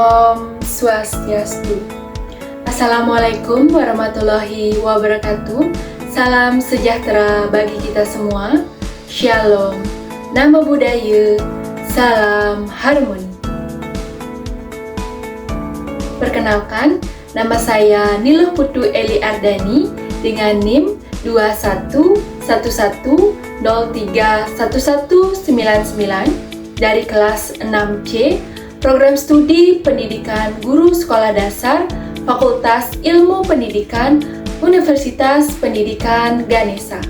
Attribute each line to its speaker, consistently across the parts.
Speaker 1: Om Swastiastu. Assalamualaikum warahmatullahi wabarakatuh. Salam sejahtera bagi kita semua. Shalom, Namo Buddhaya, salam harmoni. Perkenalkan, nama saya Niluh Putu Eli Ardani dengan NIM 2111031199 dari kelas 6C, Program Studi Pendidikan Guru Sekolah Dasar, Fakultas Ilmu Pendidikan, Universitas Pendidikan Ganesha.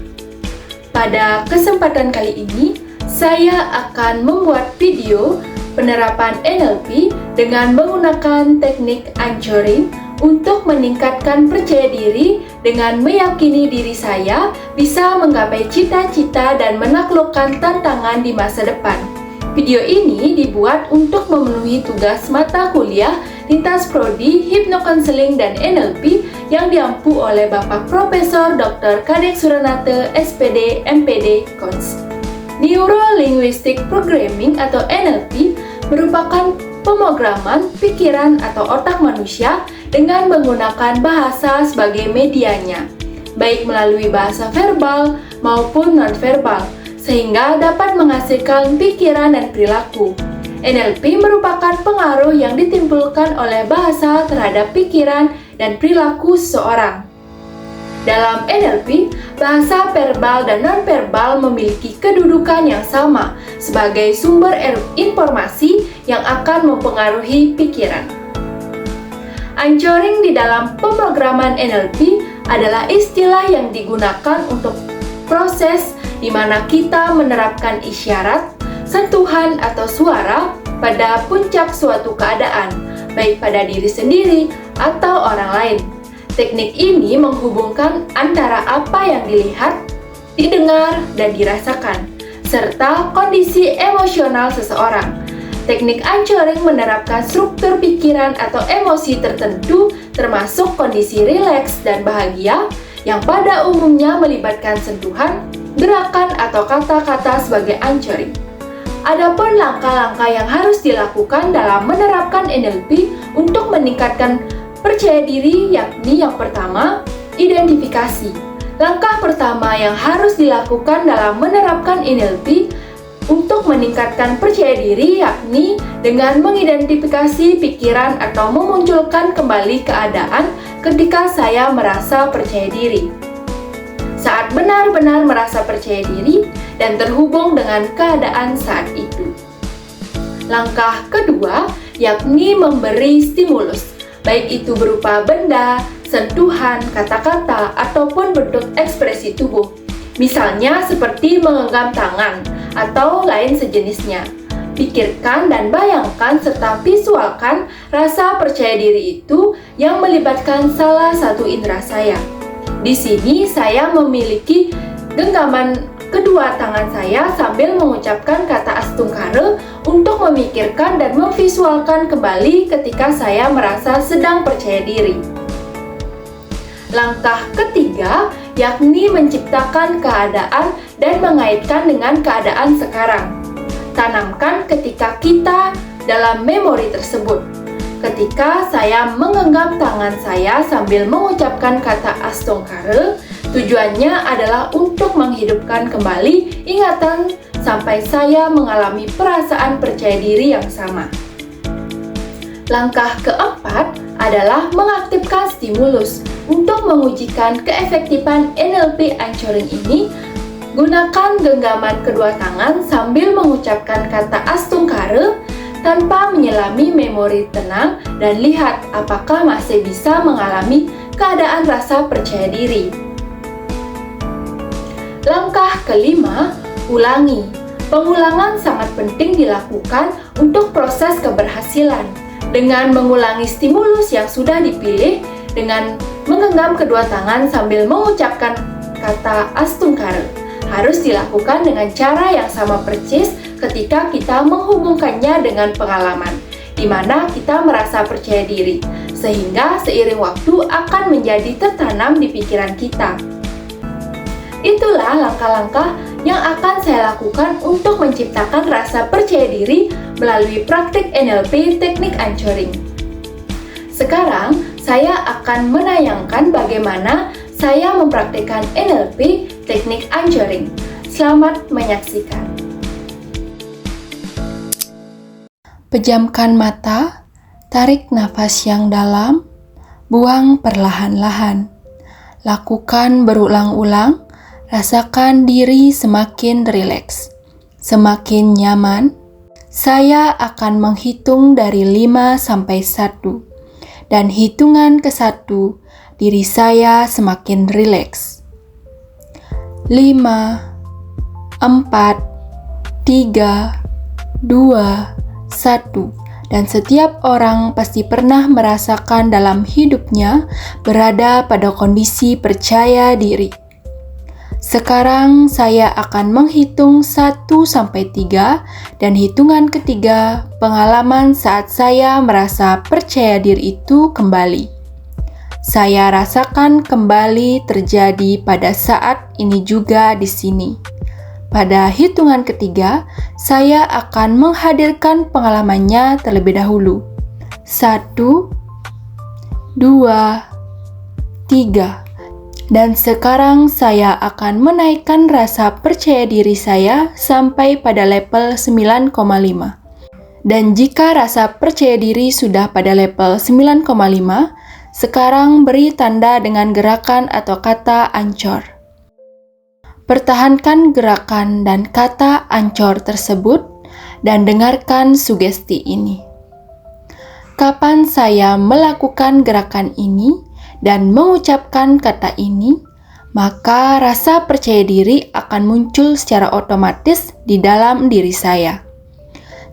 Speaker 1: Pada kesempatan kali ini, saya akan membuat video penerapan NLP dengan menggunakan teknik anchoring untuk meningkatkan percaya diri dengan meyakini diri saya bisa menggapai cita-cita dan menaklukkan tantangan di masa depan. Video ini dibuat untuk memenuhi tugas mata kuliah lintas prodi Hipnocounseling dan NLP yang diampu oleh Bapak Profesor Dr. Kadek Suranate, SPD, MPD, Cons. Neuro-Linguistic Programming atau NLP merupakan pemrograman pikiran atau otak manusia dengan menggunakan bahasa sebagai medianya, baik melalui bahasa verbal maupun nonverbal, sehingga dapat menghasilkan pikiran dan perilaku. NLP merupakan pengaruh yang ditimbulkan oleh bahasa terhadap pikiran dan perilaku seseorang. Dalam NLP, bahasa verbal dan nonverbal memiliki kedudukan yang sama sebagai sumber informasi yang akan mempengaruhi pikiran. Anchoring di dalam pemrograman NLP adalah istilah yang digunakan untuk proses di mana kita menerapkan isyarat, sentuhan atau suara pada puncak suatu keadaan, baik pada diri sendiri atau orang lain. Teknik ini menghubungkan antara apa yang dilihat, didengar, dan dirasakan, serta kondisi emosional seseorang. Teknik anchoring menerapkan struktur pikiran atau emosi tertentu termasuk kondisi rileks dan bahagia yang pada umumnya melibatkan sentuhan, gerakan atau kata-kata sebagai anchoring. Adapun langkah-langkah yang harus dilakukan dalam menerapkan NLP untuk meningkatkan percaya diri, yakni yang pertama, identifikasi. Langkah pertama yang harus dilakukan dalam menerapkan NLP untuk meningkatkan percaya diri yakni dengan mengidentifikasi pikiran atau memunculkan kembali keadaan ketika saya merasa percaya diri. Saat benar-benar merasa percaya diri dan terhubung dengan keadaan saat itu. Langkah kedua yakni memberi stimulus, baik itu berupa benda, sentuhan, kata-kata, ataupun bentuk ekspresi tubuh. Misalnya seperti menggenggam tangan atau lain sejenisnya. Pikirkan dan bayangkan serta visualkan rasa percaya diri itu yang melibatkan salah satu indera saya. Di sini saya memiliki genggaman kedua tangan saya sambil mengucapkan kata astungkara untuk memikirkan dan memvisualkan kembali ketika saya merasa sedang percaya diri. Langkah ketiga yakni menciptakan keadaan dan mengaitkan dengan keadaan sekarang. Tanamkan ketika kita dalam memori tersebut. Ketika saya menggenggam tangan saya sambil mengucapkan kata astungkara, tujuannya adalah untuk menghidupkan kembali ingatan sampai saya mengalami perasaan percaya diri yang sama. Langkah keempat adalah mengaktifkan stimulus. Untuk mengujikan keefektifan NLP anchoring ini, gunakan genggaman kedua tangan sambil mengucapkan kata astungkara tanpa menyelami memori tenang dan lihat apakah masih bisa mengalami keadaan rasa percaya diri. Langkah kelima, ulangi. Pengulangan sangat penting dilakukan untuk proses keberhasilan. Dengan mengulangi stimulus yang sudah dipilih, dengan menggenggam kedua tangan sambil mengucapkan kata astungkara, harus dilakukan dengan cara yang sama persis ketika kita menghubungkannya dengan pengalaman, di mana kita merasa percaya diri, sehingga seiring waktu akan menjadi tertanam di pikiran kita. Itulah langkah-langkah yang akan saya lakukan untuk menciptakan rasa percaya diri melalui praktik NLP teknik anchoring. Sekarang, saya akan menayangkan bagaimana saya mempraktikkan NLP teknik anchoring. Selamat menyaksikan. Pejamkan mata, tarik nafas yang dalam, buang perlahan-lahan. Lakukan berulang-ulang, rasakan diri semakin rileks, semakin nyaman. Saya akan menghitung dari 5 sampai 1. Dan hitungan ke-1, diri saya semakin rileks. 5, 4, 3, 2, 1. Dan setiap orang pasti pernah merasakan dalam hidupnya berada pada kondisi percaya diri. Sekarang saya akan menghitung 1 sampai 3 dan hitungan ketiga pengalaman saat saya merasa percaya diri itu kembali. Saya rasakan kembali terjadi pada saat ini juga di sini. Pada hitungan ketiga, saya akan menghadirkan pengalamannya terlebih dahulu. 1, 2, 3. Dan sekarang saya akan menaikkan rasa percaya diri saya sampai pada level 9,5. Dan jika rasa percaya diri sudah pada level 9,5, sekarang beri tanda dengan gerakan atau kata ancor. Pertahankan gerakan dan kata ancor tersebut dan dengarkan sugesti ini. Kapan saya melakukan gerakan ini dan mengucapkan kata ini, maka rasa percaya diri akan muncul secara otomatis di dalam diri saya.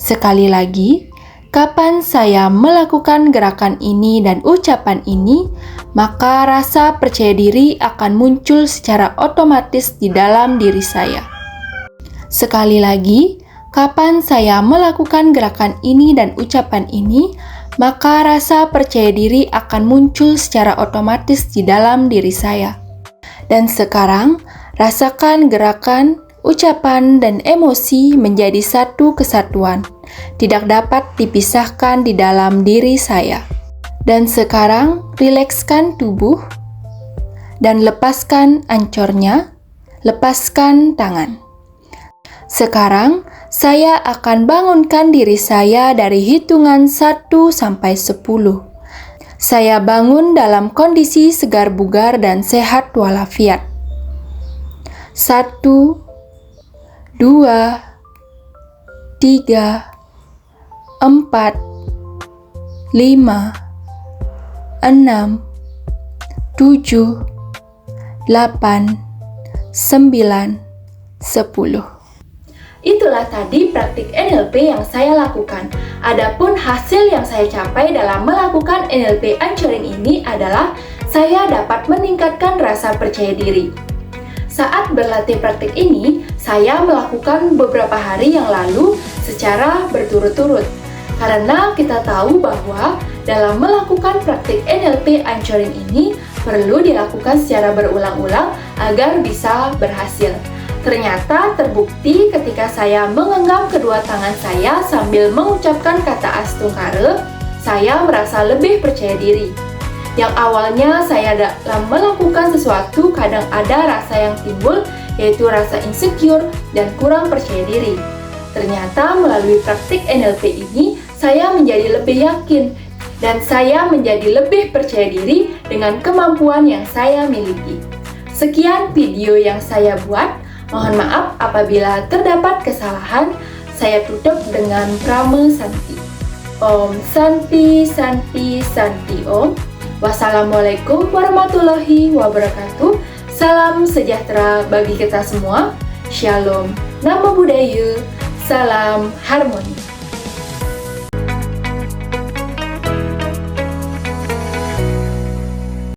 Speaker 1: Sekali lagi, kapan saya melakukan gerakan ini dan ucapan ini, maka rasa percaya diri akan muncul secara otomatis di dalam diri saya. Sekali lagi, kapan saya melakukan gerakan ini dan ucapan ini, maka rasa percaya diri akan muncul secara otomatis di dalam diri saya. Dan sekarang, rasakan gerakan, ucapan, dan emosi menjadi satu kesatuan, tidak dapat dipisahkan di dalam diri saya. Dan sekarang, rilekskan tubuh, dan lepaskan ancornya, lepaskan tangan. Sekarang, saya akan bangunkan diri saya dari hitungan 1 sampai 10. Saya bangun dalam kondisi segar bugar dan sehat walafiat. 1, 2, 3, 4, 5, 6, 7, 8, 9, 10. Itulah tadi praktik NLP yang saya lakukan. Adapun hasil yang saya capai dalam melakukan NLP anchoring ini adalah saya dapat meningkatkan rasa percaya diri. Saat berlatih praktik ini, saya melakukan beberapa hari yang lalu secara berturut-turut. Karena kita tahu bahwa dalam melakukan praktik NLP anchoring ini perlu dilakukan secara berulang-ulang agar bisa berhasil. Ternyata terbukti ketika saya menggenggam kedua tangan saya sambil mengucapkan kata astungkara, saya merasa lebih percaya diri. Yang awalnya saya dalam melakukan sesuatu kadang ada rasa yang timbul, yaitu rasa insecure dan kurang percaya diri. Ternyata melalui praktik NLP ini, saya menjadi lebih yakin dan saya menjadi lebih percaya diri dengan kemampuan yang saya miliki. Sekian video yang saya buat. Mohon maaf apabila terdapat kesalahan. Saya tutup dengan Prama Santi. Om Santi Santi Santi Om. Wassalamualaikum warahmatullahi wabarakatuh. Salam sejahtera bagi kita semua. Shalom, Namo Buddhaya. Salam harmoni.